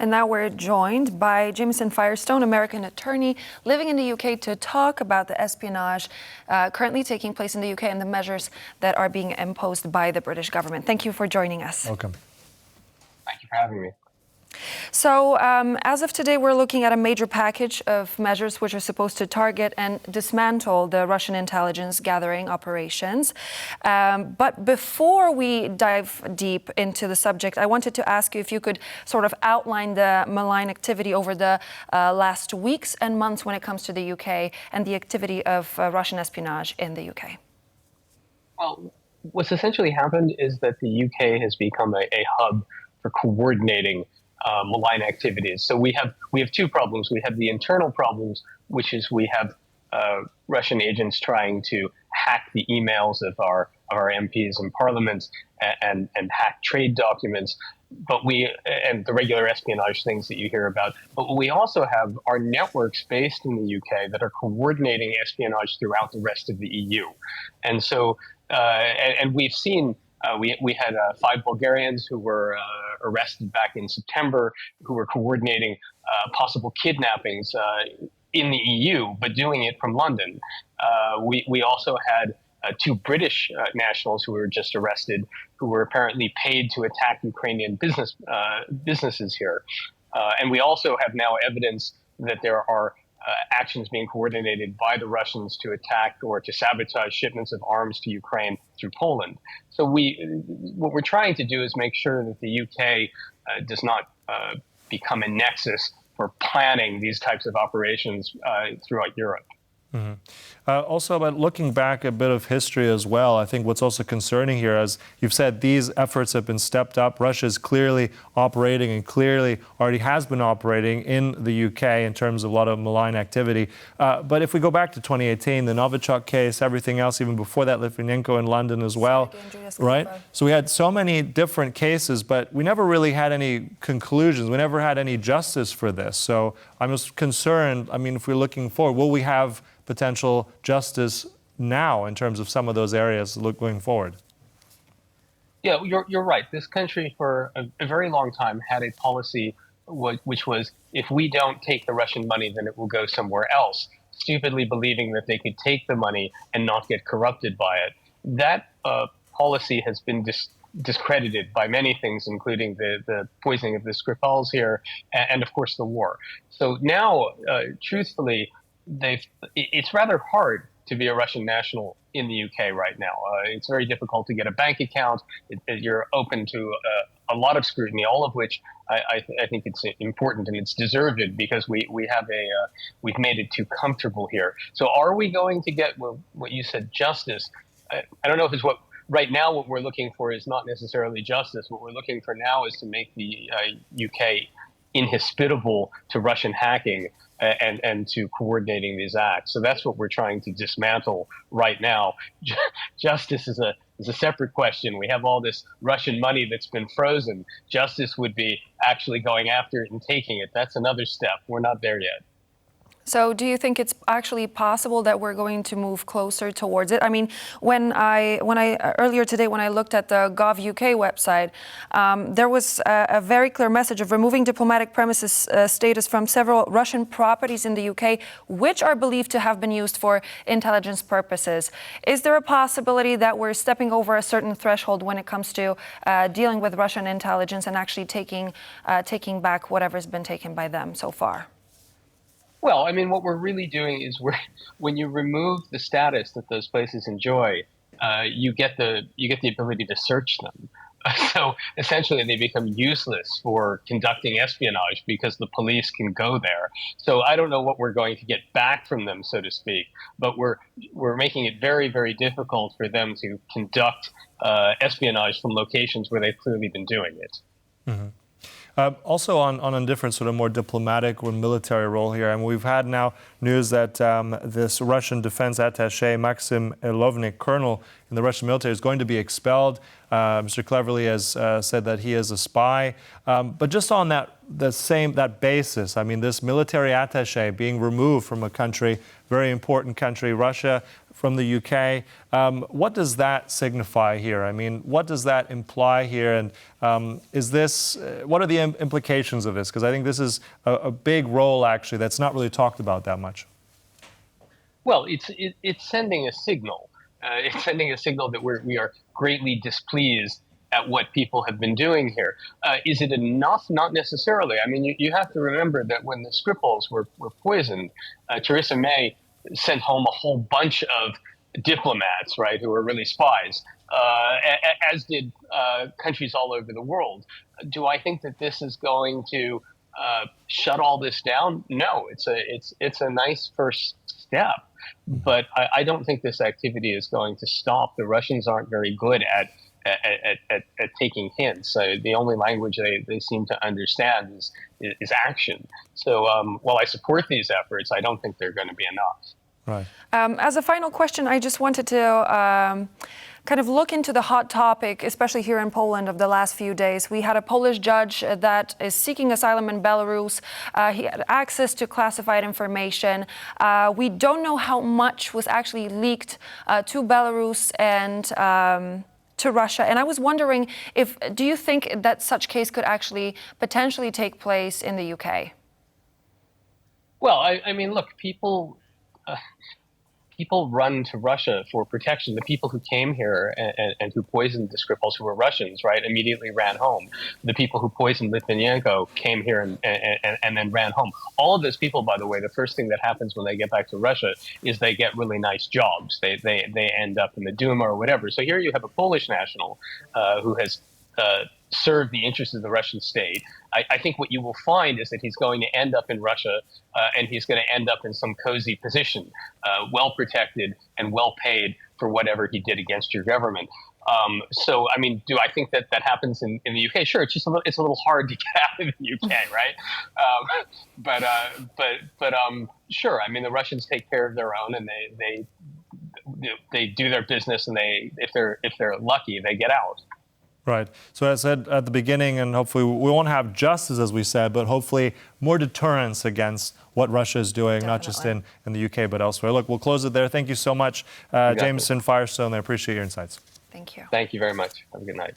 And now we're joined by Jamison Firestone, American attorney living in the UK, to talk about the espionage currently taking place in the UK and the measures that are being imposed by the British government. Thank you for joining us. Welcome. Thank you for having me. So as of today, we're looking at a major package of measures which are supposed to target and dismantle the Russian intelligence gathering operations. But before we dive deep into the subject, I wanted to ask you if you could sort of outline the malign activity over the last weeks and months when it comes to the UK and the activity of Russian espionage in the UK. Well, what's essentially happened is that the UK has become a hub for coordinating malign activities. So we have two problems. We have the internal problems, which is we have Russian agents trying to hack the emails of our MPs in Parliament and hack trade documents. But and the regular espionage things that you hear about. But we also have our networks based in the UK that are coordinating espionage throughout the rest of the EU. And so, and we've seen. We had 5 Bulgarians who were arrested back in September, who were coordinating possible kidnappings in the EU, but doing it from London. We also had 2 British nationals who were just arrested, who were apparently paid to attack Ukrainian businesses here. And we also have now evidence that there are actions being coordinated by the Russians to attack or to sabotage shipments of arms to Ukraine through Poland. So what we're trying to do is make sure that the UK does not become a nexus for planning these types of operations throughout Europe. Mm-hmm. Also, about looking back a bit of history as well, I think what's also concerning here, as you've said, these efforts have been stepped up. Russia is clearly operating and clearly already has been operating in the UK in terms of a lot of malign activity. But if we go back to 2018, the Novichok case, everything else, even before that, Litvinenko in London as well, right? So we had so many different cases, but we never really had any conclusions. We never had any justice for this. So I'm just concerned, I mean, if we're looking forward, will we have potential justice now in terms of some of those areas going forward? Yeah, you're right. This country for a very long time had a policy which was, if we don't take the Russian money, then it will go somewhere else, stupidly believing that they could take the money and not get corrupted by it. That policy has been discredited by many things, including the poisoning of the Skripals here and of course, the war. So now, truthfully, it's rather hard to be a Russian national in the UK right now. It's very difficult to get a bank account. You're open to a lot of scrutiny, all of which I think it's important and it's deserved because we've made it too comfortable here. So are we going to get what you said, justice? I don't know if it's right now what we're looking for is not necessarily justice. What we're looking for now is to make the UK inhospitable to Russian hacking and to coordinating these acts. So that's what we're trying to dismantle right now. Justice is a separate question. We have all this Russian money that's been frozen. Justice would be actually going after it and taking it. That's another step. We're not there yet. So do you think it's actually possible that we're going to move closer towards it? I mean, earlier today, when I looked at the Gov.uk website, there was a very clear message of removing diplomatic premises status from several Russian properties in the UK, which are believed to have been used for intelligence purposes. Is there a possibility that we're stepping over a certain threshold when it comes to dealing with Russian intelligence and actually taking back whatever's been taken by them so far? Well, I mean, what we're really doing is when you remove the status that those places enjoy, you get the ability to search them. So essentially, they become useless for conducting espionage because the police can go there. So I don't know what we're going to get back from them, so to speak, but we're making it very, very difficult for them to conduct espionage from locations where they've clearly been doing it. Mm-hmm. Also on a different sort of more diplomatic or military role here, and we've had now news that this Russian defense attaché, Maxim Ilovnik, colonel in the Russian military, is going to be expelled. Mr. Cleverly has said that he is a spy. But just on that basis, I mean, this military attaché being removed from a country, very important country, Russia, from the UK. What does that signify here? I mean, what does that imply here? And what are the implications of this? Because I think this is a big role, actually, that's not really talked about that much. Well, it's sending a signal. It's sending a signal that we are greatly displeased at what people have been doing here. Is it enough? Not necessarily. I mean, you have to remember that when the Skripals were poisoned, Theresa May sent home a whole bunch of diplomats, right, who were really spies, as did countries all over the world. Do I think that this is going to shut all this down? No, it's a nice first step, but I don't think this activity is going to stop. The Russians aren't very good at taking hints. So the only language they seem to understand is action. So while I support these efforts, I don't think they're going to be enough. Right. As a final question, I just wanted to kind of look into the hot topic, especially here in Poland, of the last few days. We had a Polish judge that is seeking asylum in Belarus. He had access to classified information. We don't know how much was actually leaked to Belarus and to Russia. And I was wondering, do you think that such case could actually potentially take place in the UK? Well, I mean, look, people run to Russia for protection. The people who came here and who poisoned the Skripals, who were Russians, right, immediately ran home. The people who poisoned Litvinenko came here and then ran home. All of those people, by the way, the first thing that happens when they get back to Russia is they get really nice jobs. They end up in the Duma or whatever. So here you have a Polish national who has serve the interests of the Russian state. I think what you will find is that he's going to end up in Russia and he's going to end up in some cozy position, well protected and well paid for whatever he did against your government. So, I mean, do I think that happens in the UK? Sure, it's just it's a little hard to get out of the UK, right? But sure. I mean, the Russians take care of their own, and they do their business, and if they're lucky, they get out. Right. So as I said at the beginning, and hopefully we won't have justice, as we said, but hopefully more deterrence against what Russia is doing, not just in the UK, but elsewhere. Look, we'll close it there. Thank you so much, Jamison Firestone. I appreciate your insights. Thank you. Thank you very much. Have a good night.